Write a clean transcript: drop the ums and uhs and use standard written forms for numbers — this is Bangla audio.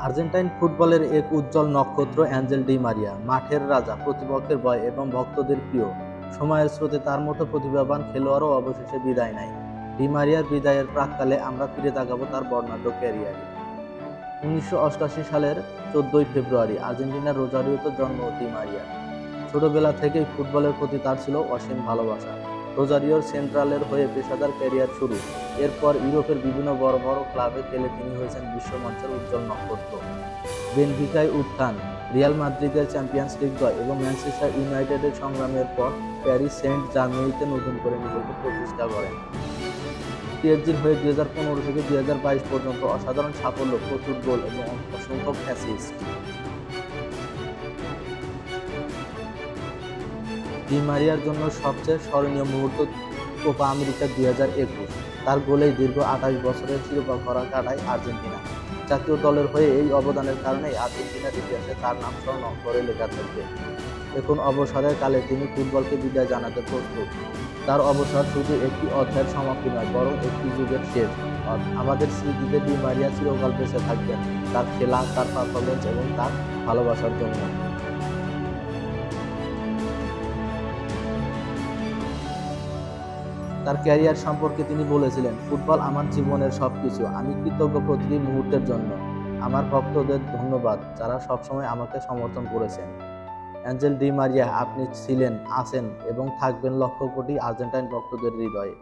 আর্জেন্টাইন ফুটবলের এক উজ্জ্বল নক্ষত্র অ্যাঞ্জেল ডি মারিয়া, মাঠের রাজা, প্রতিপক্ষের ভয় এবং ভক্তদের প্রিয়। সময়ের স্রোতে তার মতো প্রতিভাবান খেলোয়াড়ও অবশেষে বিদায় নেয়। ডি মারিয়ার বিদায়ের প্রাক্কালে আমরা ফিরে তাকাবো তার বর্ণাঢ্য ক্যারিয়ারে। ১৯৮৮ সালের ১৪ই ফেব্রুয়ারি আর্জেন্টিনার রোজারিওতে জন্ম ডি মারিয়া। ছোটবেলা থেকেই ফুটবলের প্রতি তার ছিল অসীম ভালোবাসা। রোজারিওর সেন্ট্রালের হয়ে পেশাদার ক্যারিয়ার শুরু। এরপর ইউরোপের বিভিন্ন বড় বড় ক্লাবে খেলে তিনি হয়েছেন বিশ্বমঞ্চের উজ্জ্বল নক্ষত্র। বেনফিকায় উত্থান, রিয়াল মাদ্রিদের চ্যাম্পিয়ন্স লিগ জয় এবং ম্যানচেস্টার ইউনাইটেডের সংগ্রামের পর প্যারিস সেন্ট জার্মেইতে নতুন করে নিজেকে প্রতিষ্ঠা করেন। পিএসজির হয়ে ২০১৫ থেকে ২০২২ পর্যন্ত অসাধারণ সাফল্য, প্রচুর গোল এবং অসংখ্য অ্যাসিস্ট। ডি মারিয়ার জন্য সবচেয়ে স্মরণীয় মুহূর্ত কোপা আমেরিকা ২০২১। তার গোলেই দীর্ঘ ২৮ বছরের শিরোপা ঘরা কাটায় আর্জেন্টিনা। জাতীয় দলের হয়ে এই অবদানের কারণেই আর্জেন্টিনার ইতিহাসে তার নাম স্বর্ণাক্ষরে লেখা থাকবে। এখন অবসরের কালে তিনি ফুটবলকে বিদায় জানাতে প্রস্তুত। তার অবসর শুধু একটি অধ্যায়ের সমাপ্তি নয়, বরং একটি যুগের শেষ। আমাদের স্মৃতিতে ডি মারিয়া চিরকাল বেঁচে থাকবেন, তার খেলা, তার পারফরমেন্স এবং তার ভালোবাসার জন্য। তার ক্যারিয়ার সম্পর্কে তিনি বলেছিলেন, ফুটবল আমার জীবনের সবকিছু। আমি কৃতজ্ঞ প্রতিটি মুহূর্তের জন্য। আমার ভক্তদের ধন্যবাদ, যারা সবসময় আমাকে সমর্থন করেছেন। অ্যাঞ্জেল ডি মারিয়া, আপনি ছিলেন, আছেন এবং থাকবেন লক্ষ কোটি আর্জেন্টাইন ভক্তদের হৃদয়ে।